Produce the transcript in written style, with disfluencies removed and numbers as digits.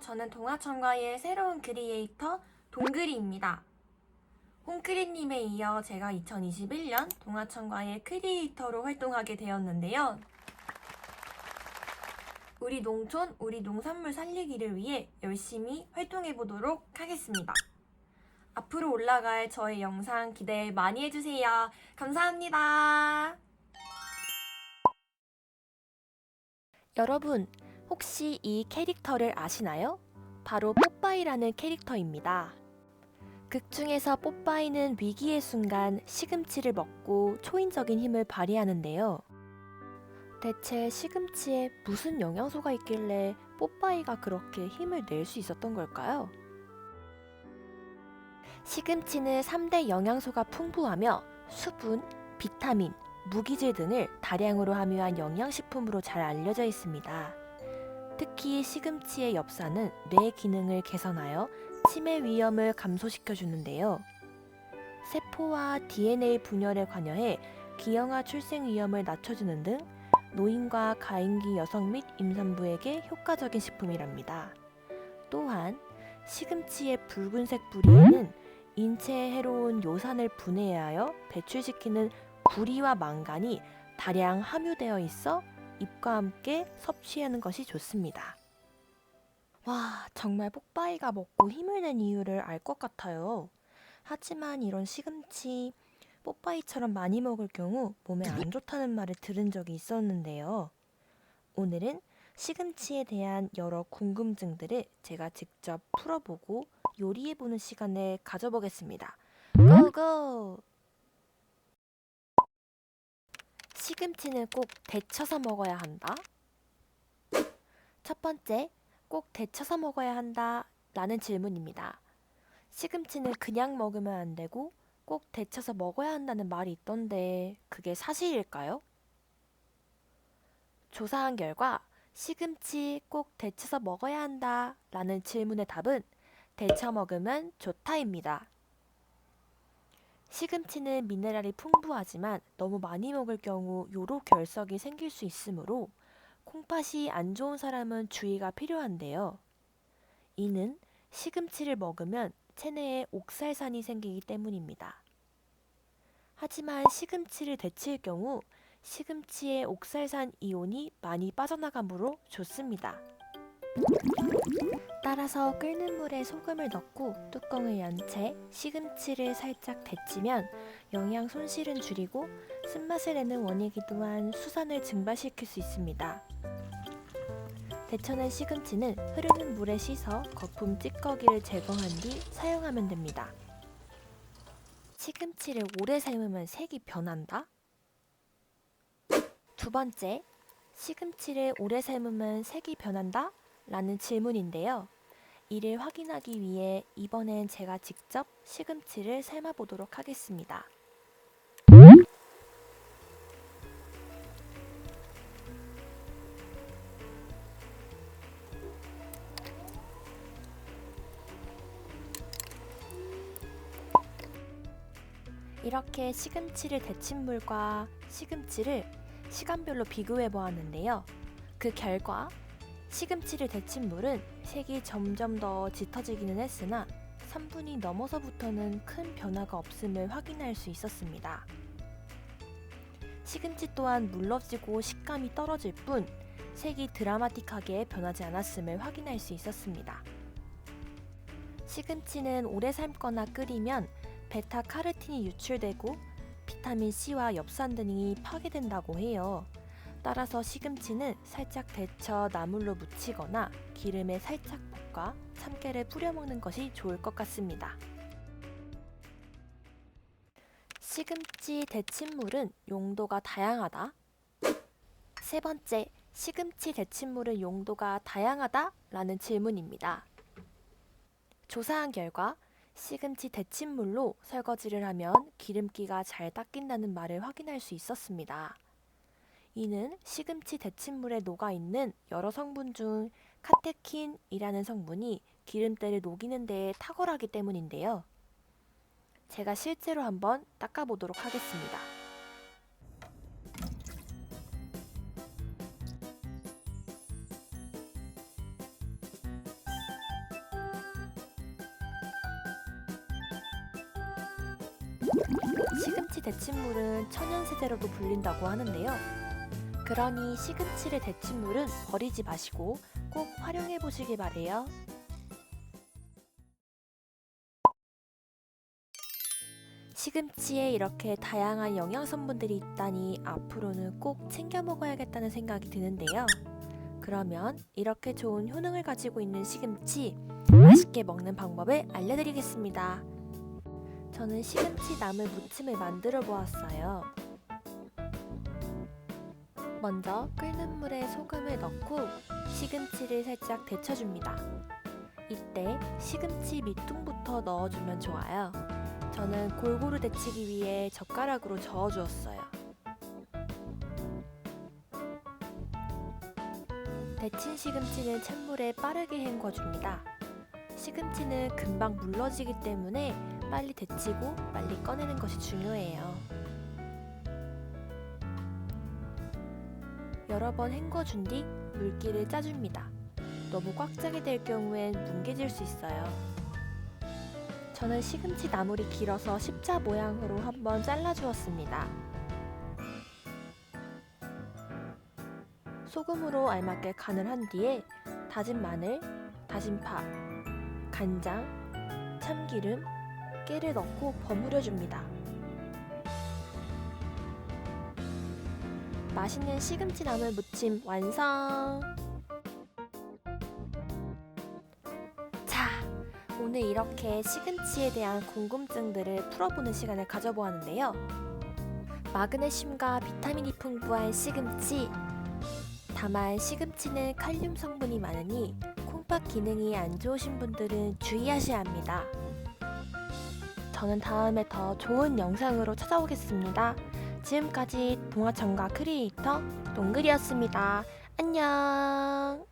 저는 동아청과의 새로운 크리에이터 동그리입니다. 홍크리님에 이어 제가 2021년 동아청과의 크리에이터로 활동하게 되었는데요. 우리 농촌, 우리 농산물 살리기를 위해 열심히 활동해보도록 하겠습니다. 앞으로 올라갈 저의 영상 기대 많이 해주세요. 감사합니다. 여러분, 혹시 이 캐릭터를 아시나요? 바로 뽀빠이라는 캐릭터입니다. 극 중에서 뽀빠이는 위기의 순간 시금치를 먹고 초인적인 힘을 발휘하는데요. 대체 시금치에 무슨 영양소가 있길래 뽀빠이가 그렇게 힘을 낼 수 있었던 걸까요? 시금치는 3대 영양소가 풍부하며 수분, 비타민, 무기질 등을 다량으로 함유한 영양식품으로 잘 알려져 있습니다. 특히 시금치의 엽산은 뇌 기능을 개선하여 치매 위험을 감소시켜 주는데요. 세포와 DNA 분열에 관여해 기형아 출생 위험을 낮춰주는 등 노인과 가임기 여성 및 임산부에게 효과적인 식품이랍니다. 또한 시금치의 붉은색 뿌리에는 인체에 해로운 요산을 분해하여 배출시키는 구리와 망간이 다량 함유되어 있어 잎과 함께 섭취하는 것이 좋습니다. 와, 정말 뽀빠이가 먹고 힘을 낸 이유를 알 것 같아요. 하지만 이런 시금치, 뽀빠이처럼 많이 먹을 경우 몸에 안 좋다는 말을 들은 적이 있었는데요. 오늘은 시금치에 대한 여러 궁금증들을 제가 직접 풀어보고 요리해보는 시간을 가져보겠습니다. 고고! 시금치는 꼭 데쳐서 먹어야 한다? 첫 번째, 꼭 데쳐서 먹어야 한다 라는 질문입니다. 시금치는 그냥 먹으면 안 되고 꼭 데쳐서 먹어야 한다는 말이 있던데 그게 사실일까요? 조사한 결과 시금치 꼭 데쳐서 먹어야 한다 라는 질문의 답은 데쳐 먹으면 좋다입니다. 시금치는 미네랄이 풍부하지만 너무 많이 먹을 경우 요로 결석이 생길 수 있으므로 콩팥이 안 좋은 사람은 주의가 필요한데요. 이는 시금치를 먹으면 체내에 옥살산이 생기기 때문입니다. 하지만 시금치를 데칠 경우 시금치의 옥살산 이온이 많이 빠져나가므로 좋습니다. 따라서 끓는 물에 소금을 넣고 뚜껑을 연 채 시금치를 살짝 데치면 영양 손실은 줄이고 쓴맛을 내는 원이기도 한 수산을 증발시킬 수 있습니다. 데쳐낸 시금치는 흐르는 물에 씻어 거품 찌꺼기를 제거한 뒤 사용하면 됩니다. 시금치를 오래 삶으면 색이 변한다? 두 번째, 시금치를 오래 삶으면 색이 변한다? 라는 질문인데요. 이를 확인하기 위해 이번엔 제가 직접 시금치를 삶아보도록 하겠습니다. 이렇게 시금치를 데친 물과 시금치를 시간별로 비교해 보았는데요. 그 결과 시금치를 데친 물은 색이 점점 더 짙어지기는 했으나 3분이 넘어서부터는 큰 변화가 없음을 확인할 수 있었습니다. 시금치 또한 물러지고 식감이 떨어질 뿐 색이 드라마틱하게 변하지 않았음을 확인할 수 있었습니다. 시금치는 오래 삶거나 끓이면 베타카로틴이 유출되고 비타민C와 엽산 등이 파괴된다고 해요. 따라서 시금치는 살짝 데쳐 나물로 무치거나 기름에 살짝 볶아 참깨를 뿌려 먹는 것이 좋을 것 같습니다. 시금치 데친물은 용도가 다양하다. 세 번째, 시금치 데친물은 용도가 다양하다? 라는 질문입니다. 조사한 결과 시금치 데친물로 설거지를 하면 기름기가 잘 닦인다는 말을 확인할 수 있었습니다. 이는 시금치 데친물에 녹아있는 여러 성분 중 카테킨이라는 성분이 기름때를 녹이는 데에 탁월하기 때문인데요. 제가 실제로 한번 닦아보도록 하겠습니다. 시금치 데친물은 천연세제로도 불린다고 하는데요. 그러니 시금치를 데친 물은 버리지 마시고 꼭 활용해 보시길 바래요. 시금치에 이렇게 다양한 영양성분들이 있다니 앞으로는 꼭 챙겨 먹어야겠다는 생각이 드는데요. 그러면 이렇게 좋은 효능을 가지고 있는 시금치 맛있게 먹는 방법을 알려드리겠습니다. 저는 시금치 나물 무침을 만들어 보았어요. 먼저 끓는 물에 소금을 넣고 시금치를 살짝 데쳐줍니다. 이때 시금치 밑둥부터 넣어주면 좋아요. 저는 골고루 데치기 위해 젓가락으로 저어주었어요. 데친 시금치는 찬물에 빠르게 헹궈줍니다. 시금치는 금방 물러지기 때문에 빨리 데치고 빨리 꺼내는 것이 중요해요. 여러 번 헹궈준 뒤 물기를 짜줍니다. 너무 꽉 짜게 될 경우엔 뭉개질 수 있어요. 저는 시금치 나물이 길어서 십자 모양으로 한번 잘라주었습니다. 소금으로 알맞게 간을 한 뒤에 다진 마늘, 다진 파, 간장, 참기름, 깨를 넣고 버무려줍니다. 맛있는 시금치 나물 무침 완성! 자, 오늘 이렇게 시금치에 대한 궁금증들을 풀어보는 시간을 가져보았는데요. 마그네슘과 비타민이 풍부한 시금치. 다만 시금치는 칼륨 성분이 많으니 콩팥 기능이 안 좋으신 분들은 주의하셔야 합니다. 저는 다음에 더 좋은 영상으로 찾아오겠습니다. 지금까지 동화청과 크리에이터 동글이었습니다. 안녕!